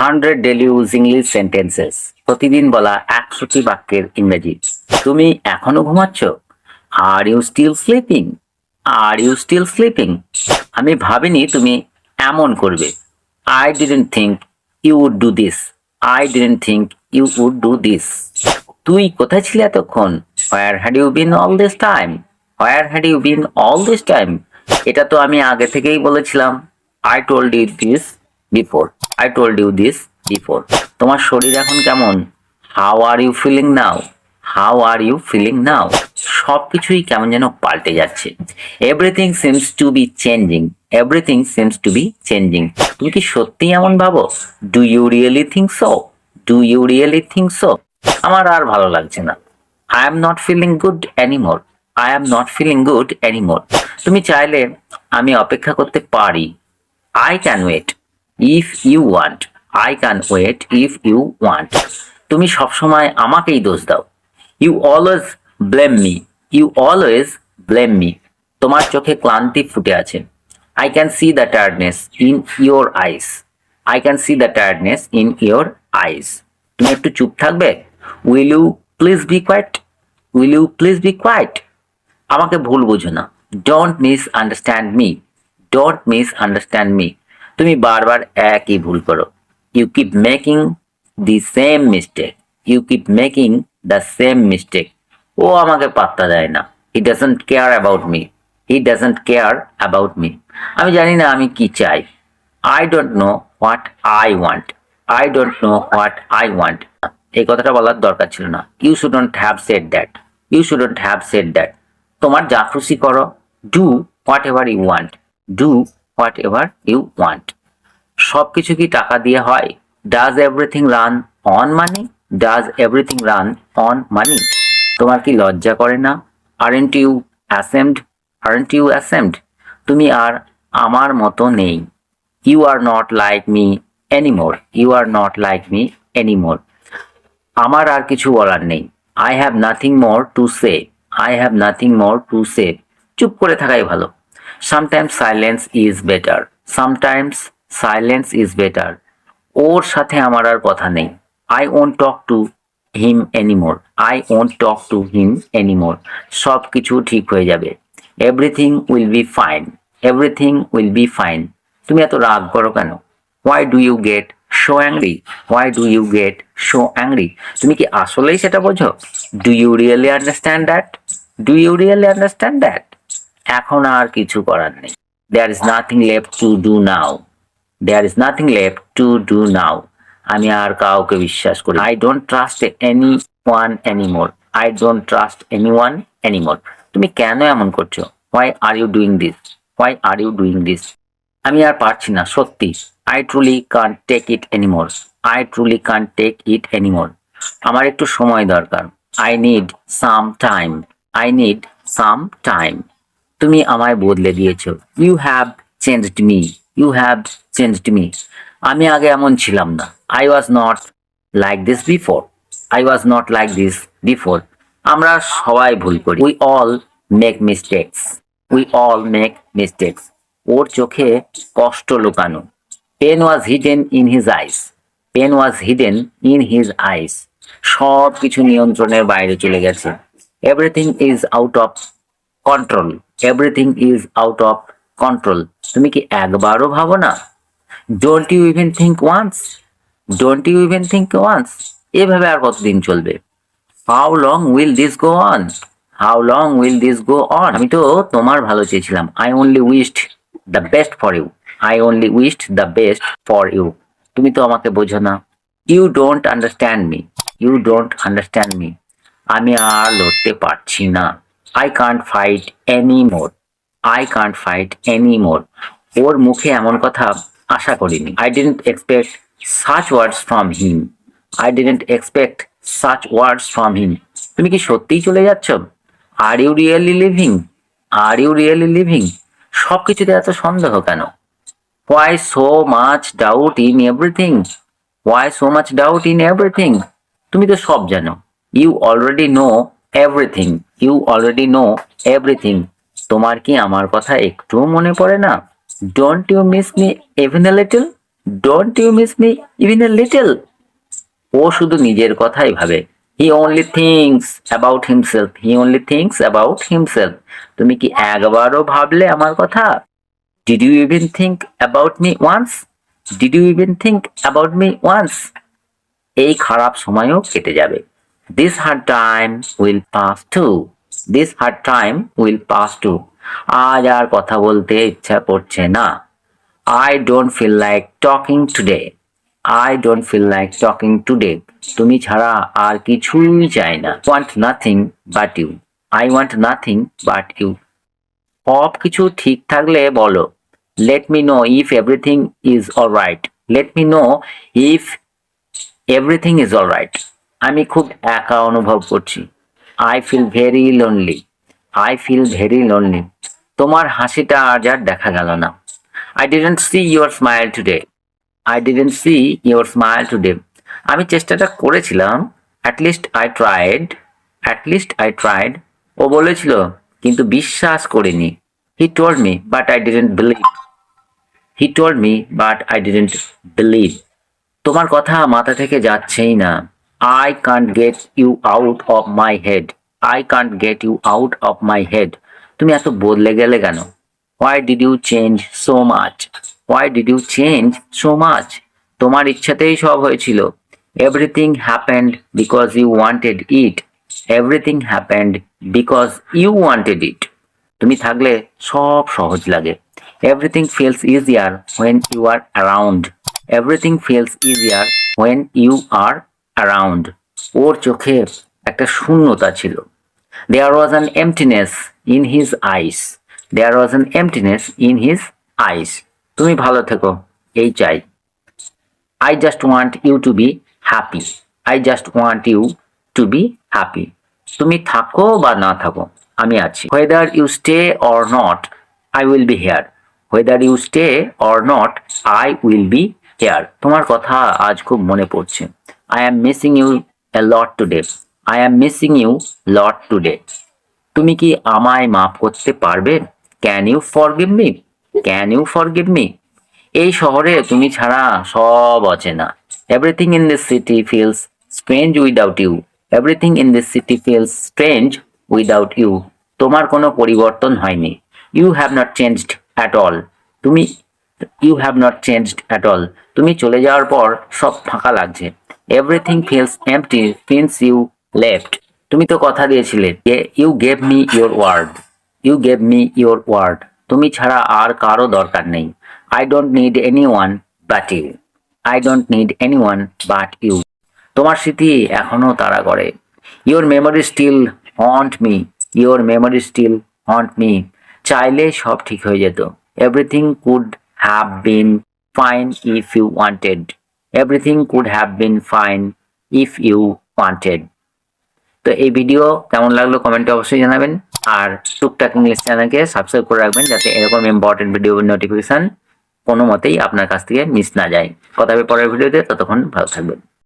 100 daily use English sentences, প্রতিদিন বলা 100টি বাক্যের ইংরেজি। তুমি এখনো ঘুমাচ্ছ? Are you still sleeping? Are you still sleeping? আমি ভাবিনি তুমি এমন করবে। I didn't think you would do this. I didn't think you would do this. তুই কোথায় ছিলে এতক্ষণ? Where had you been all this time? Where had you been all this time? এটা তো আমি আগে থেকেই বলেছিলাম। I told you this before. I told you this before. তোমার শরীর এখন কেমন? How are you feeling now? How are you feeling now? সবকিছুই কেমন যেন পাল্টে যাচ্ছে। Everything seems to be changing. Everything seems to be changing. তুমি কি সত্যি এমন ভাবো? Do you really think so? Do you really think so? আমার আর ভালো লাগছে না। I am not feeling good anymore. I am not feeling good anymore. তুমি চাইলে আমি অপেক্ষা করতে পারি। I can wait if you want. I can wait if you want. তুমি সবসময় আমাকেই দোষ দাও। You always blame me. You always blame me. তোমার চোখে ক্লান্তি ফুটে আছে। I can see the tiredness in your eyes. I can see the tiredness in your eyes. তুমি একটু চুপ থাকবে? Will you please be quiet? Will you please be quiet? আমাকে ভুল বুঝো না। Don't misunderstand me. Don't misunderstand me. তুমি বারবার একই ভুল করো। You keep making the same mistake. You keep making the same mistake. ও আমাকে পাত্তা দেয় না। He doesn't care about me. He doesn't care about me. আমি জানি না আমি কি চাই। I don't know what I want. I don't know what I want. এই কথাটা বলার দরকার ছিল না। You shouldn't have said that. You shouldn't have said that. তোমার যা খুশি করো। Do whatever you want. Do whatever you want. সবকিছু কি টাকা দিয়ে হয়? Does everything run on money? Does everything run on money? তোমার কি লজ্জা করে না? Aren't you ashamed? Aren't you ashamed? তুমি আর আমার মতো নেই। You are not like me anymore. You are not like me anymore. আমার আর কিছু বলার নেই। I have nothing more to say. I have nothing more to say. চুপ করে থাকাই ভালো। Sometimes silence is better. Sometimes silence is better. ওর সাথে আমার আর কথা নেই। I won't talk to him anymore. I won't talk to him anymore. সব কিছু ঠিক হয়ে যাবে। Everything will be fine. Everything will be fine. তুমি এত রাগ করো কেন? Why do you get so angry? Why do you get so angry? তুমি কি আসলেই সেটা বোঝো? Do you really understand that? Do you really understand that? এখন আর কিছু করার নেই। There is nothing left to do now. There is nothing left to do now. আমি আর কাউকে বিশ্বাস করি। I don't trust anyone anymore. I don't trust anyone anymore. তুমি কেন এমন করছো? Why are you doing this? Why are you doing this? আমি আর পারছি না, সত্যি। I truly can't take it anymore. I truly can't take it anymore. আমার একটু সময় দরকার। I need some time. I need some time. তুমি আমায় বদলে দিয়েছো। You have changed me. You have changed me. আমি আগে এমন ছিলাম না। I was not like this before. I was not like this before. আমরা সবাই ভুল করি। We all make mistakes. We all make mistakes. ওর চোখে কষ্ট লুকানো। Pain was hidden in his eyes. Pain was hidden in his eyes. সব কিছু নিয়ন্ত্রণের বাইরে চলে গেছে। Everything is out of control. Everything is out of control. তুমি কি একবারও ভাবো না? Don't you even think once? Don't you even think once? এভাবে আর কতদিন চলবে? How long will this go on? How long will this go on? আমি তো তোমার ভালো চেয়েছিলাম। I only wished the best for you. I only wished the best for you. তুমি তো আমাকে বোঝো না। You don't understand me. You don't understand me. আমি আর লড়তে পারছি না। I can't fight anymore. I can't fight anymore. ওর মুখে এমন কথা আশা করিনি। I didn't expect such words from him. I didn't expect such words from him. তুমি কি সত্যিই চলে যাচ্ছ? Are you really leaving? Are you really leaving? সব কিছুতে এত সন্দেহ কেন? Why so much doubt in everything? Why so much doubt in everything? তুমি তো সব জানো। You already know everything. You already know everything. তোমার কি আমার কথা একটুও মনে পড়ে না? Don't you miss me even a little? Don't you miss me even a little? ও শুধু নিজের কথাই ভাবে। He only thinks about himself, he only thinks about himself. তুমি কি একবারও ভাবলে আমার কথা? Did you even think about me once? Did you even think about me once? এই খারাপ সময়ও কেটে যাবে। This hard time will pass too, this hard time will pass too. আজ আর কথা বলতে ইচ্ছা করছে না। I don't feel like talking today. I don't feel like talking today. তুমি ছাড়া আর কিছুই চাই না। Want nothing but you. I want nothing but you. সব কিছু ঠিক থাকলে বলো। Let me know if everything is alright. Let me know if everything is alright. আমি খুব একা অনুভব করছি। I feel very lonely. I feel very lonely. তোমার হাসিটা আজ আর দেখা গেল না। I didn't see your smile today. I didn't see your smile today. আমি চেষ্টাটা করেছিলাম। At least I tried. At least I tried. ও বলেছিল কিন্তু বিশ্বাস করিনি। He told me but I didn't believe. He told me but I didn't believe. তোমার কথা মাথা থেকে যাচ্ছেই না। I can't get you out of my head. I can't get you out of my head. তুমি এত বদলে গেলে কেন? Why did you change so much? Why did you change so much? তোমার ইচ্ছাতেই সব হয়েছিল। Everything happened because you wanted it. Everything happened because you wanted it. তুমি থাকলে সব সহজ লাগে। Everything feels easier when you are around. Everything feels easier when you are around. ওর চোখে একটা শূন্যতা ছিল। There was an emptiness in his eyes. There was an emptiness in his eyes. তুমি ভালো থেকো, এই চাই। I just want you to be happy. I just want you to be happy. তুমি থাকো বা না থাকো, আমি আছি। Whether you stay or not, I will be here. Whether you stay or not, I will be here. তোমার কথা আজ খুব মনে পড়ছে। I am missing you a lot today. I am missing you lot today. তুমি কি আমায় মাফ করতে পারবে? Can you forgive me? Can you forgive me? এই শহরে তুমি ছাড়া সব অচেনা। Everything in this city feels strange without you. Everything in this city feels strange without you. তোমার কোনো পরিবর্তন হয়নি। You have not changed at all. তুমি You have not changed at all. তুমি চলে যাওয়ার পর সব ফাঁকা লাগছে। Everything feels empty since you left. তুমি তো কথা দিয়েছিলে। You gave me your word. You gave me your word. তুমি ছাড়া আর কারো দরকার নেই। I don't need anyone but you. I don't need anyone but you. তোমার স্মৃতি এখনো তাড়া করে। Your memory still haunt me. Your memory still haunt me. চাইলে সব ঠিক হয়ে যেত। Everything could have been fine if you wanted. Everything could have been fine if you wanted. তো এই ভিডিও কেমন লাগলো কমেন্টে অবশ্যই জানাবেন। আর টুকটাক ইংলিশ চ্যানেলকে সাবস্ক্রাইব করে রাখবেন যাতে এরকম ইম্পর্টেন্ট ভিডিও নোটিফিকেশন কোনো মতেই আপনার কাছ থেকে মিস না যায়। কথা হবে পরের ভিডিওতে, ততক্ষণ ভালো থাকবেন।